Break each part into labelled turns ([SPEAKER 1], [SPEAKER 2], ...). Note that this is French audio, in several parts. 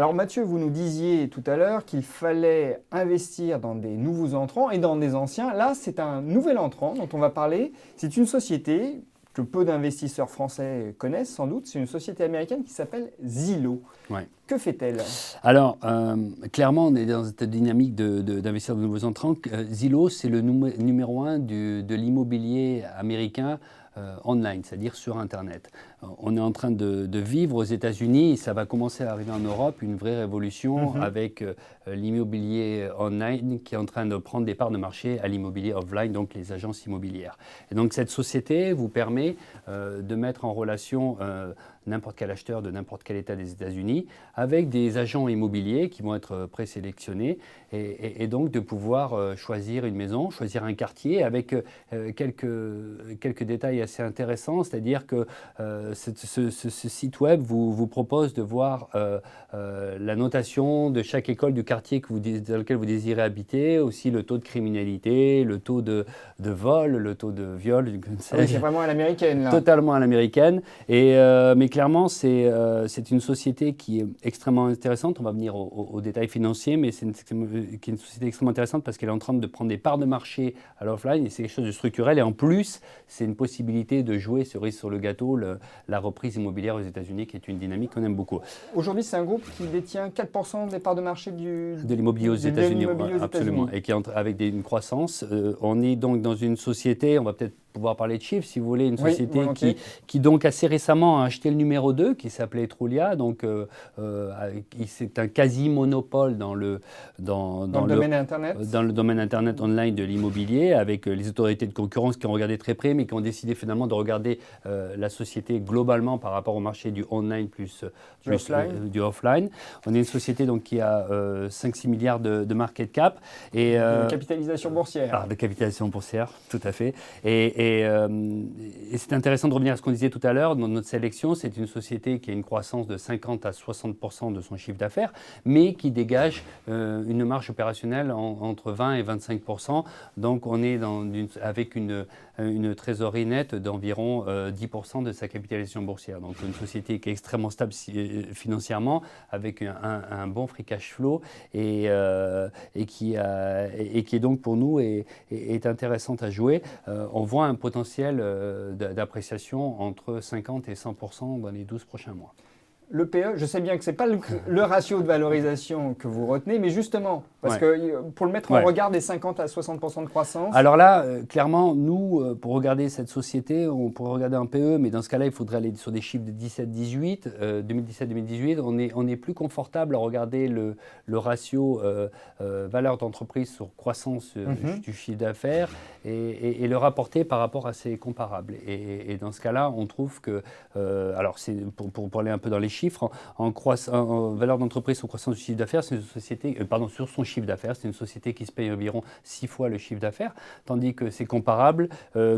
[SPEAKER 1] Alors Mathieu, vous nous disiez tout à l'heure qu'il fallait investir dans des nouveaux entrants et dans des anciens. Là, c'est un nouvel entrant dont on va parler. C'est une société que peu d'investisseurs français connaissent sans doute. C'est une société américaine qui s'appelle Zillow.
[SPEAKER 2] Ouais.
[SPEAKER 1] Que fait-elle?
[SPEAKER 2] Alors, clairement, on est dans cette dynamique d'investir de nouveaux entrants. Zillow, c'est le numéro 1 de l'immobilier américain online, c'est-à-dire sur Internet. On est en train de vivre aux États-Unis, ça va commencer à arriver en Europe, une vraie révolution avec l'immobilier online qui est en train de prendre des parts de marché à l'immobilier offline, donc les agences immobilières. Et donc cette société vous permet de mettre en relation n'importe quel acheteur de n'importe quel État des États-Unis avec des agents immobiliers qui vont être présélectionnés et donc de pouvoir choisir une maison, choisir un quartier avec quelques détails assez intéressants, c'est-à-dire que ce site web vous propose de voir la notation de chaque école du quartier dans lequel vous désirez habiter, aussi le taux de criminalité, le taux de vol, le taux de viol.
[SPEAKER 1] C'est vraiment à l'américaine, là.
[SPEAKER 2] Totalement à l'américaine. Mais clairement, c'est une société qui est extrêmement intéressante. On va venir aux détails financiers, mais c'est une société extrêmement intéressante parce qu'elle est en train de prendre des parts de marché à l'offline et c'est quelque chose de structurel. Et en plus, c'est une possibilité de jouer cerise sur le gâteau, la reprise immobilière aux États-Unis, qui est une dynamique qu'on aime beaucoup.
[SPEAKER 1] Aujourd'hui, c'est un groupe qui détient 4% des parts de marché
[SPEAKER 2] de l'immobilier aux États-Unis. Absolument. Et qui est avec une croissance. On est donc dans une société, on va peut-être pouvoir parler de chiffres, si vous voulez, une société qui donc assez récemment a acheté le numéro 2, qui s'appelait Trulia. Donc, c'est un quasi-monopole dans le
[SPEAKER 1] domaine Internet.
[SPEAKER 2] Dans le domaine Internet online de l'immobilier, avec les autorités de concurrence qui ont regardé très près, mais qui ont décidé finalement de regarder la société globalement par rapport au marché du online plus du offline. On est une société donc, qui a 5-6 milliards de market cap. Et,
[SPEAKER 1] de capitalisation boursière.
[SPEAKER 2] De capitalisation boursière, tout à fait. Et c'est intéressant de revenir à ce qu'on disait tout à l'heure. Dans notre sélection, c'est une société qui a une croissance de 50 à 60% de son chiffre d'affaires, mais qui dégage une marge opérationnelle entre 20 et 25%. Donc, on est avec une trésorerie nette d'environ 10% de sa capitalisation boursière. Donc, une société qui est extrêmement stable financièrement, avec un bon free cash flow et qui est donc pour nous est intéressante à jouer. On voit un potentiel d'appréciation entre 50 et 100% dans les 12 prochains mois.
[SPEAKER 1] Le PE, je sais bien que ce n'est pas le ratio de valorisation que vous retenez, mais justement, parce que pour le mettre en regard des 50 à 60% de croissance…
[SPEAKER 2] Alors là, clairement, nous, pour regarder cette société, on pourrait regarder un PE, mais dans ce cas-là, il faudrait aller sur des chiffres de 2017-2018. 2017-2018, on est plus confortable à regarder le ratio valeur d'entreprise sur croissance du chiffre d'affaires et le rapporter par rapport à ses comparables. Et dans ce cas-là, on trouve que… alors, c'est pour aller un peu dans les chiffres, en valeur d'entreprise sur croissance du chiffre d'affaires, c'est une société, sur son chiffre d'affaires, c'est une société qui se paye environ 6 fois le chiffre d'affaires, tandis que c'est comparable,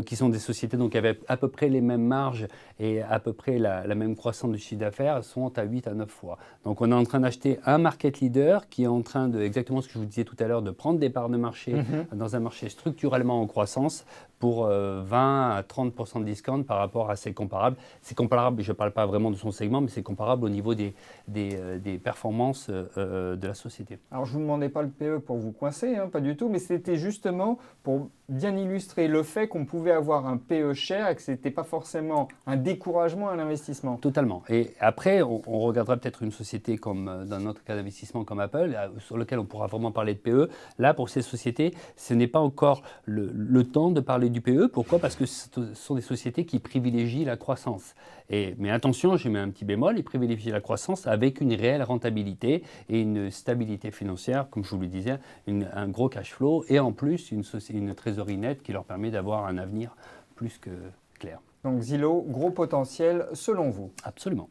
[SPEAKER 2] qui sont des sociétés donc, qui avaient à peu près les mêmes marges et à peu près la même croissance du chiffre d'affaires, sont à 8 à 9 fois. Donc on est en train d'acheter un market leader qui est en train de, exactement ce que je vous disais tout à l'heure, de prendre des parts de marché dans un marché structurellement en croissance pour 20 à 30% de discount par rapport à ses comparables. C'est comparable, je ne parle pas vraiment de son segment, mais c'est comparable au niveau des performances de la société.
[SPEAKER 1] Alors je ne vous demandais pas le PE pour vous coincer, pas du tout, mais c'était justement pour bien illustrer le fait qu'on pouvait avoir un PE cher et que ce n'était pas forcément un découragement à l'investissement.
[SPEAKER 2] Totalement. Et après, on regardera peut-être une société comme, dans notre cas d'investissement comme Apple, sur lequel on pourra vraiment parler de PE. Là, pour ces sociétés, ce n'est pas encore le temps de parler du PE. Pourquoi ? Parce que ce sont des sociétés qui privilégient la croissance. Mais attention, j'ai mis un petit bémol, ils privilégient la croissance avec une réelle rentabilité et une stabilité financière, comme je vous le disais, un gros cash flow et en plus une trésorerie nette qui leur permet d'avoir un avenir plus que clair.
[SPEAKER 1] Donc Zillow, gros potentiel selon vous?
[SPEAKER 2] Absolument.